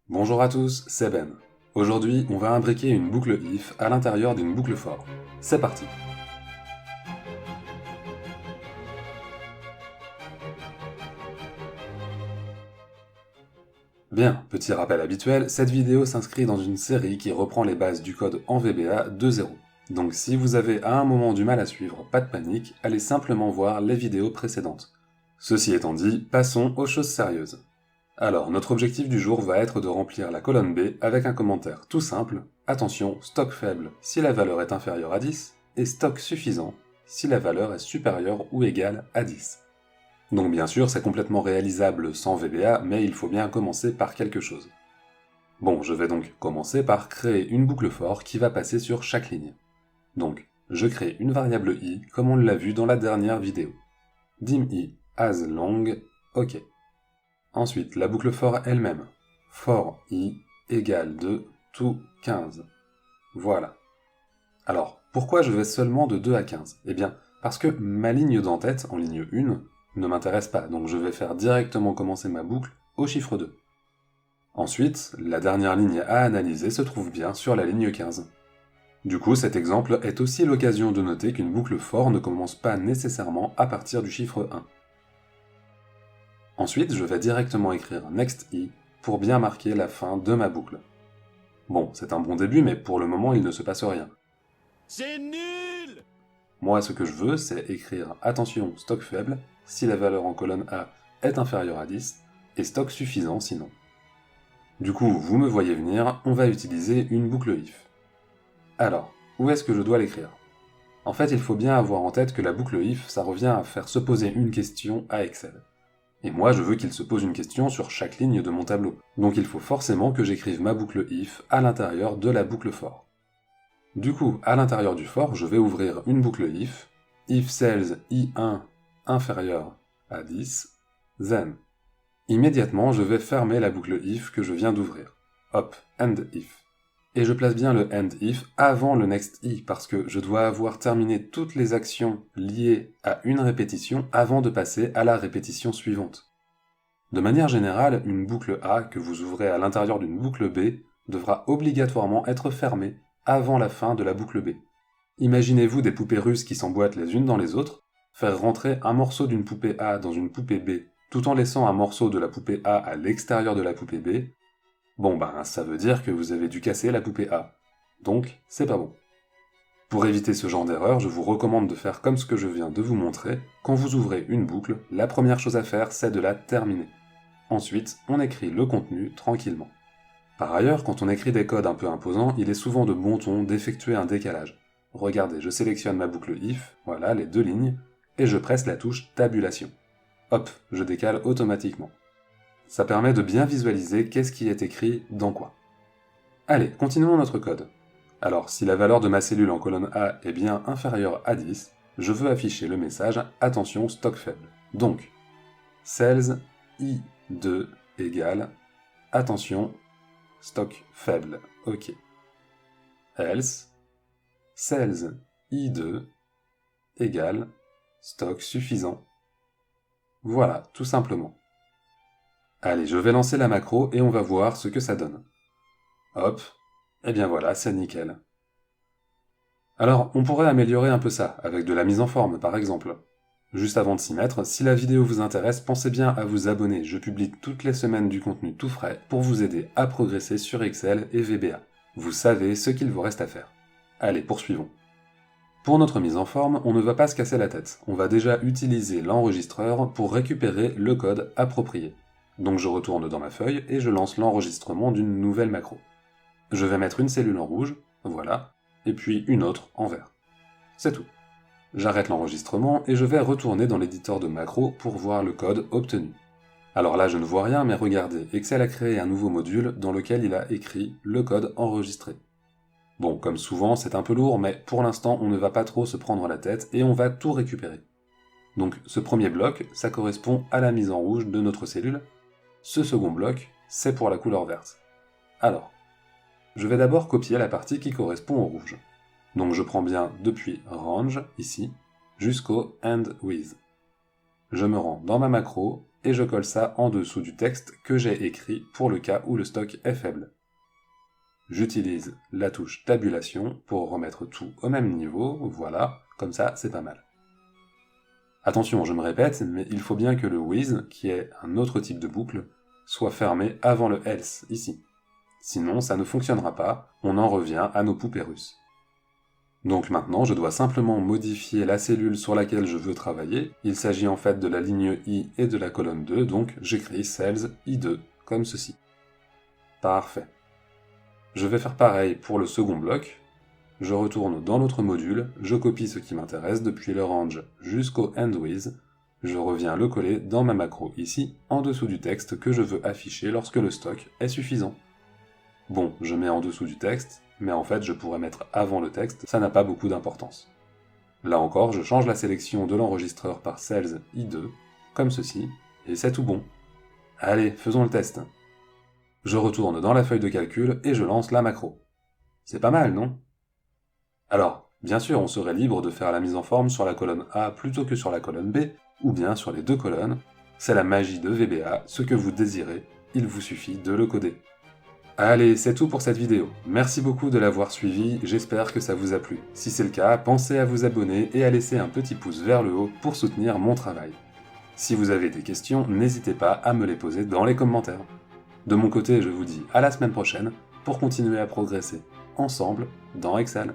Bonjour à tous, c'est Ben. Aujourd'hui, on va imbriquer une boucle if à l'intérieur d'une boucle for. C'est parti. Bien, petit rappel habituel, cette vidéo s'inscrit dans une série qui reprend les bases du code en VBA 2.0. Donc si vous avez à un moment du mal à suivre, pas de panique, allez simplement voir les vidéos précédentes. Ceci étant dit, passons aux choses sérieuses. Alors, notre objectif du jour va être de remplir la colonne B avec un commentaire tout simple, attention, stock faible si la valeur est inférieure à 10, et stock suffisant si la valeur est supérieure ou égale à 10. Donc bien sûr, c'est complètement réalisable sans VBA, mais il faut bien commencer par quelque chose. Bon, je vais donc commencer par créer une boucle for qui va passer sur chaque ligne. Donc, je crée une variable i comme on l'a vu dans la dernière vidéo. Dim i as long, ok. Ensuite, la boucle for elle-même. For i égale de to 15. Voilà. Alors, pourquoi je vais seulement de 2 à 15 ? Eh bien, parce que ma ligne d'en-tête, en ligne 1, ne m'intéresse pas, donc je vais faire directement commencer ma boucle au chiffre 2. Ensuite, la dernière ligne à analyser se trouve bien sur la ligne 15. Du coup, cet exemple est aussi l'occasion de noter qu'une boucle for ne commence pas nécessairement à partir du chiffre 1. Ensuite, je vais directement écrire next i pour bien marquer la fin de ma boucle. Bon, c'est un bon début, mais pour le moment, il ne se passe rien. C'est nul! Moi, ce que je veux, c'est écrire attention stock faible si la valeur en colonne A est inférieure à 10, et stock suffisant sinon. Du coup, vous me voyez venir, on va utiliser une boucle if. Alors, où est-ce que je dois l'écrire ? En fait, il faut bien avoir en tête que la boucle if, ça revient à faire se poser une question à Excel. Et moi, je veux qu'il se pose une question sur chaque ligne de mon tableau. Donc il faut forcément que j'écrive ma boucle if à l'intérieur de la boucle for. Du coup, à l'intérieur du for, je vais ouvrir une boucle if cells i1 inférieur à 10, then. Immédiatement, je vais fermer la boucle if que je viens d'ouvrir. Hop, end if. Et je place bien le end if avant le next i, parce que je dois avoir terminé toutes les actions liées à une répétition avant de passer à la répétition suivante. De manière générale, une boucle A que vous ouvrez à l'intérieur d'une boucle B devra obligatoirement être fermée avant la fin de la boucle B. Imaginez-vous des poupées russes qui s'emboîtent les unes dans les autres, faire rentrer un morceau d'une poupée A dans une poupée B, tout en laissant un morceau de la poupée A à l'extérieur de la poupée B. Bon ben, ça veut dire que vous avez dû casser la poupée A. Donc, c'est pas bon. Pour éviter ce genre d'erreur, je vous recommande de faire comme ce que je viens de vous montrer. Quand vous ouvrez une boucle, la première chose à faire, c'est de la terminer. Ensuite, on écrit le contenu tranquillement. Par ailleurs, quand on écrit des codes un peu imposants, il est souvent de bon ton d'effectuer un décalage. Regardez, je sélectionne ma boucle if, voilà les deux lignes, et je presse la touche tabulation. Hop, je décale automatiquement. Ça permet de bien visualiser qu'est-ce qui est écrit dans quoi. Allez, continuons notre code. Alors, si la valeur de ma cellule en colonne A est bien inférieure à 10, je veux afficher le message « Attention, stock faible ». Donc, cells i2 égale « Attention, stock faible ». Ok. Else, cells i2 égale « Stock suffisant ». Voilà, tout simplement. Allez, je vais lancer la macro et on va voir ce que ça donne. Hop, et bien voilà, c'est nickel. Alors, on pourrait améliorer un peu ça, avec de la mise en forme par exemple. Juste avant de s'y mettre, si la vidéo vous intéresse, pensez bien à vous abonner, je publie toutes les semaines du contenu tout frais pour vous aider à progresser sur Excel et VBA. Vous savez ce qu'il vous reste à faire. Allez, poursuivons. Pour notre mise en forme, on ne va pas se casser la tête, on va déjà utiliser l'enregistreur pour récupérer le code approprié. Donc je retourne dans ma feuille et je lance l'enregistrement d'une nouvelle macro. Je vais mettre une cellule en rouge, voilà, et puis une autre en vert. C'est tout. J'arrête l'enregistrement et je vais retourner dans l'éditeur de macro pour voir le code obtenu. Alors là je ne vois rien, mais regardez, Excel a créé un nouveau module dans lequel il a écrit le code enregistré. Bon, comme souvent, c'est un peu lourd, mais pour l'instant on ne va pas trop se prendre la tête et on va tout récupérer. Donc ce premier bloc, ça correspond à la mise en rouge de notre cellule. Ce second bloc, c'est pour la couleur verte. Alors, je vais d'abord copier la partie qui correspond au rouge. Donc je prends bien depuis range, ici, jusqu'au end with. je me rends dans ma macro et je colle ça en dessous du texte que j'ai écrit pour le cas où le stock est faible. J'utilise la touche tabulation pour remettre tout au même niveau, voilà, comme ça c'est pas mal. Attention, je me répète, mais il faut bien que le with, qui est un autre type de boucle, soit fermé avant le else, ici. Sinon, ça ne fonctionnera pas, on en revient à nos poupées russes. Donc maintenant, je dois simplement modifier la cellule sur laquelle je veux travailler. Il s'agit en fait de la ligne I et de la colonne 2, donc j'écris cells I2, comme ceci. Parfait. Je vais faire pareil pour le second bloc. Je retourne dans l'autre module, je copie ce qui m'intéresse depuis le range jusqu'au end with, je reviens le coller dans ma macro ici, en dessous du texte que je veux afficher lorsque le stock est suffisant. Bon, je mets en dessous du texte, mais en fait je pourrais mettre avant le texte, ça n'a pas beaucoup d'importance. Là encore, je change la sélection de l'enregistreur par cells I2, comme ceci, et c'est tout bon. Allez, faisons le test. Je retourne dans la feuille de calcul et je lance la macro. C'est pas mal, non ? Alors, bien sûr, on serait libre de faire la mise en forme sur la colonne A plutôt que sur la colonne B, ou bien sur les deux colonnes. C'est la magie de VBA, ce que vous désirez, il vous suffit de le coder. Allez, c'est tout pour cette vidéo. Merci beaucoup de l'avoir suivi, j'espère que ça vous a plu. Si c'est le cas, pensez à vous abonner et à laisser un petit pouce vers le haut pour soutenir mon travail. Si vous avez des questions, n'hésitez pas à me les poser dans les commentaires. De mon côté, je vous dis à la semaine prochaine pour continuer à progresser ensemble dans Excel.